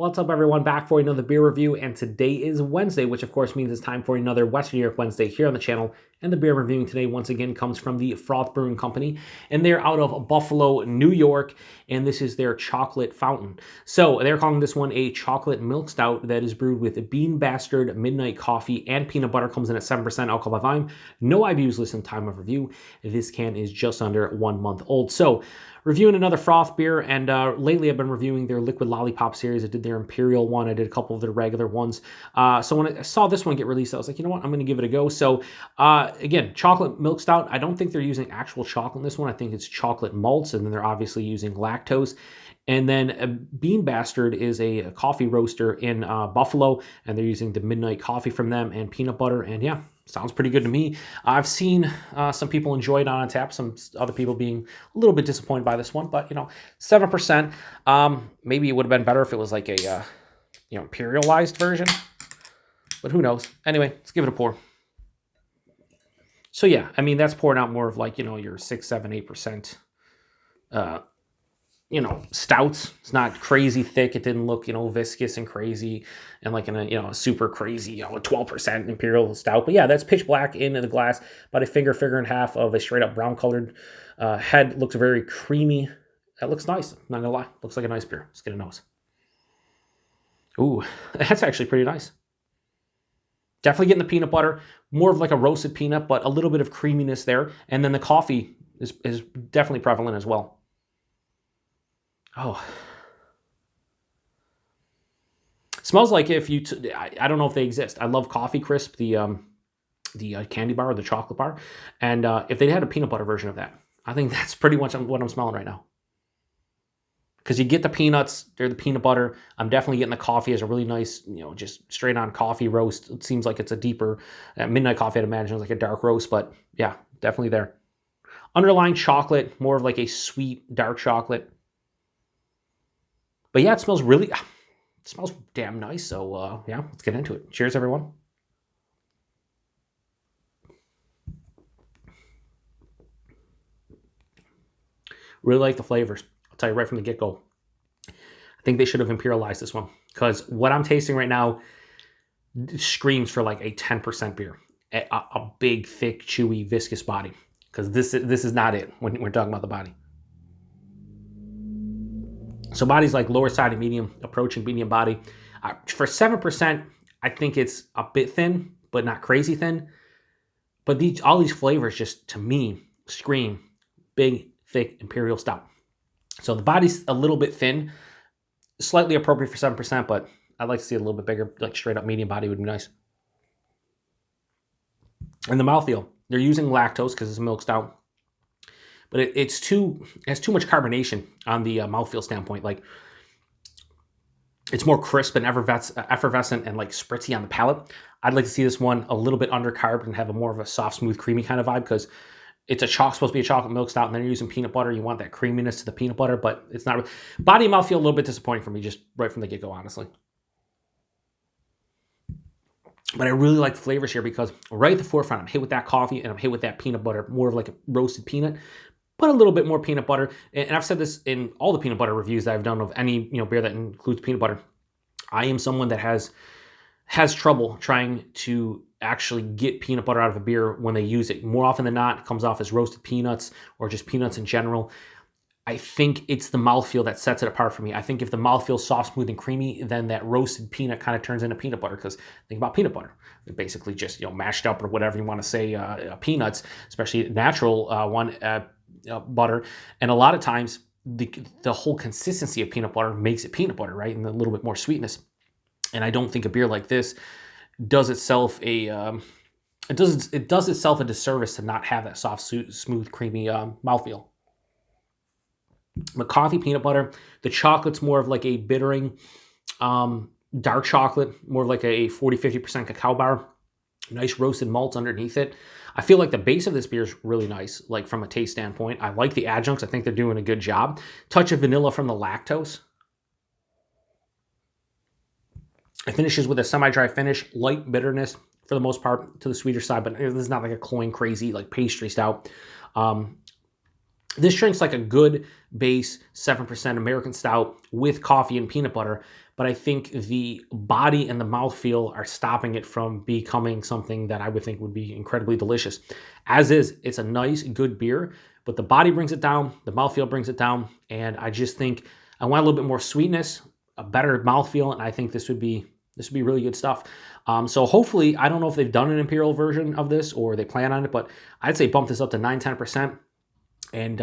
What's up, everyone? Back for another beer review, and today is Wednesday, which of course means it's time for another Western New York Wednesday here on the channel. And the beer I'm reviewing today, once again, comes from the Froth Brewing Company, and they're out of Buffalo, New York, and this is their chocolate fountain. So they're calling this one a chocolate milk stout that is brewed with bean bastard, midnight coffee, and peanut butter. Comes in at 7% alcohol by volume. No IBUs listed time of review. This can is just under 1 month old. So reviewing another Froth beer, and lately I've been reviewing their liquid lollipop series. I did their Imperial one. I did a couple of their regular ones. So when I saw this one get released, I was like, you know what? I'm going to give it a go. So again, chocolate milk stout. I don't think they're using actual chocolate in this one. I think it's chocolate malts, and then they're obviously using lactose. And then Bean Bastard is a coffee roaster in Buffalo, and they're using the midnight coffee from them and peanut butter. And yeah, sounds pretty good to me. I've seen some people enjoy it on tap, some other people being a little bit disappointed by this one, but 7%. Maybe it would have been better if it was like a imperialized version, but who knows? Anyway, let's give it a pour. So yeah, I mean, that's pouring out more of like, your 6, 7, 8%, stouts. It's not crazy thick. It didn't look, viscous and crazy and like in a, super crazy, 12% imperial stout. But yeah, that's pitch black in the glass, about a finger and a half of a straight up brown colored head. Looks very creamy. That looks nice. I'm not gonna lie. Looks like a nice beer. Let's get a nose. Ooh, that's actually pretty nice. Definitely getting the peanut butter, more of like a roasted peanut, but a little bit of creaminess there. And then the coffee is definitely prevalent as well. Oh, smells like if you, I don't know if they exist. I love Coffee Crisp, the candy bar or the chocolate bar. And if they had a peanut butter version of that, I think that's pretty much what I'm smelling right now. Because you get the peanuts, they're the peanut butter. I'm definitely getting the coffee as a really nice, just straight on coffee roast. It seems like it's a deeper, midnight coffee, I'd imagine, is like a dark roast, but yeah, definitely there. Underlying chocolate, more of like a sweet, dark chocolate. But yeah, it smells damn nice. So yeah, let's get into it. Cheers, everyone. Really like the flavors. I'll tell you right from the get-go. I think they should have imperialized this one, because what I'm tasting right now screams for like a 10% beer. A big, thick, chewy, viscous body. Because this is not it when we're talking about the body. So body's like lower side of medium, approaching medium body. For 7%, I think it's a bit thin, but not crazy thin. But all these flavors just, to me, scream big, thick, imperial stout. So the body's a little bit thin, slightly appropriate for 7%, but I'd like to see it a little bit bigger, like straight up medium body would be nice. And the mouthfeel, they're using lactose because it's a milk stout. But it has too much carbonation on the mouthfeel standpoint. Like, it's more crisp and effervescent and like spritzy on the palate. I'd like to see this one a little bit undercarbed and have a more of a soft, smooth, creamy kind of vibe, because it's supposed to be a chocolate milk stout, and then you're using peanut butter. You want that creaminess to the peanut butter, but it's not. Body and mouthfeel a little bit disappointing for me, just right from the get-go, honestly. But I really like the flavors here, because right at the forefront, I'm hit with that coffee and I'm hit with that peanut butter, more of like a roasted peanut, but a little bit more peanut butter. And I've said this in all the peanut butter reviews that I've done of any beer that includes peanut butter. I am someone that has trouble trying to actually get peanut butter out of a beer when they use it. More often than not, it comes off as roasted peanuts or just peanuts in general. I think it's the mouthfeel that sets it apart for me. I think if the mouthfeel's soft, smooth, and creamy, then that roasted peanut kind of turns into peanut butter, because think about peanut butter. They're basically just, mashed up or whatever you want to say, peanuts, especially natural butter. And a lot of times, the whole consistency of peanut butter makes it peanut butter, right? And a little bit more sweetness. And I don't think a beer like this does itself a disservice to not have that soft, smooth, creamy mouthfeel. But coffee, peanut butter, the chocolate's more of like a bittering, dark chocolate, more of like a 40-50% cacao bar. Nice roasted malts underneath it. I feel like the base of this beer is really nice, like from a taste standpoint. I like the adjuncts. I think they're doing a good job. Touch of vanilla from the lactose. It finishes with a semi-dry finish, light bitterness for the most part to the sweeter side, but this is not like a cloying, crazy, like pastry stout. This drink's like a good base 7% American stout with coffee and peanut butter, but I think the body and the mouthfeel are stopping it from becoming something that I would think would be incredibly delicious. As is, it's a nice, good beer, but the body brings it down, the mouthfeel brings it down, and I just think I want a little bit more sweetness, a better mouthfeel, and I think this would be really good stuff. So hopefully, I don't know if they've done an imperial version of this or they plan on it, but I'd say bump this up to 9-10%. And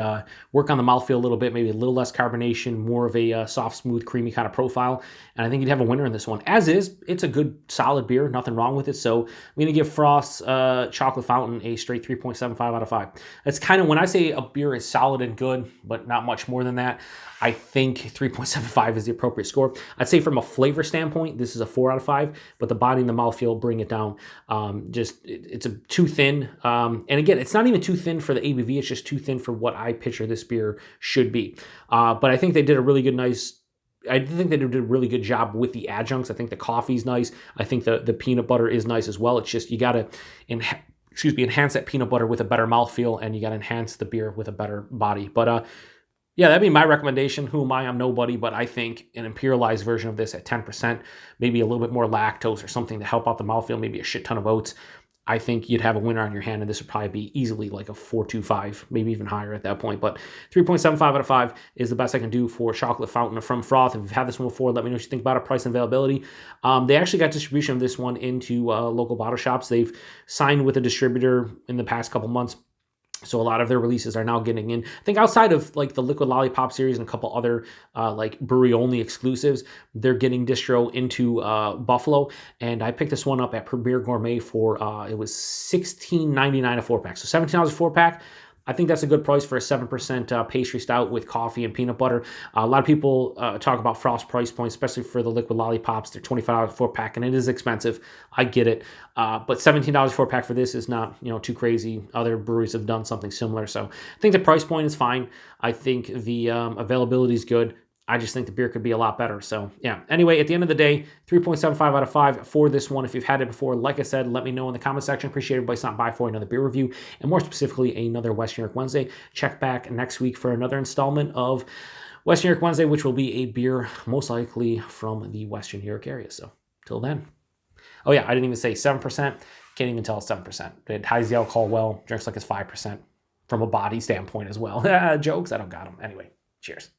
work on the mouthfeel a little bit, maybe a little less carbonation, more of a soft, smooth, creamy kind of profile. And I think you'd have a winner in this one. As is, it's a good, solid beer. Nothing wrong with it. So I'm going to give Froth's Chocolate Fountain a straight 3.75 out of 5. That's kind of, when I say a beer is solid and good, but not much more than that, I think 3.75 is the appropriate score. I'd say from a flavor standpoint, this is a 4 out of 5, but the body and the mouthfeel bring it down. It's too thin. And again, it's not even too thin for the ABV. It's just too thin for what I picture this beer should be. But I think they did a really good, I think they did a really good job with the adjuncts. I think the coffee's nice. I think the peanut butter is nice as well. It's just, you got to enhance that peanut butter with a better mouthfeel, and you got to enhance the beer with a better body. But yeah, that'd be my recommendation. Who am I? I'm nobody, but I think an imperialized version of this at 10%, maybe a little bit more lactose or something to help out the mouthfeel, maybe a shit ton of oats. I think you'd have a winner on your hand, and this would probably be easily like a 4.25, maybe even higher at that point. But 3.75 out of 5 is the best I can do for Chocolate Fountain from Froth. If you've had this one before, let me know what you think about it, price and availability. They actually got distribution of this one into local bottle shops. They've signed with a distributor in the past couple months. So a lot of their releases are now getting in. I think outside of like the Liquid Lollipop series and a couple other like brewery only exclusives, they're getting distro into Buffalo. And I picked this one up at Premier Gourmet for it was $16.99 a 4-pack. So $17 a 4-pack. I think that's a good price for a 7% pastry stout with coffee and peanut butter. A lot of people talk about Frost's price point, especially for the Liquid Lollipops. They're $25 a 4-pack, and it is expensive. I get it. But $17 a 4-pack for this is not, too crazy. Other breweries have done something similar. So I think the price point is fine. I think the availability is good. I just think the beer could be a lot better. So yeah, anyway, at the end of the day, 3.75 out of 5 for this one. If you've had it before, like I said, let me know in the comment section. Appreciate everybody stopping by for another beer review, and more specifically, another Western New York Wednesday. Check back next week for another installment of Western New York Wednesday, which will be a beer most likely from the Western New York area. So till then. Oh yeah, I didn't even say 7%. Can't even tell it's 7%. It hides the alcohol well, drinks like it's 5% from a body standpoint as well. Jokes, I don't got them. Anyway, cheers.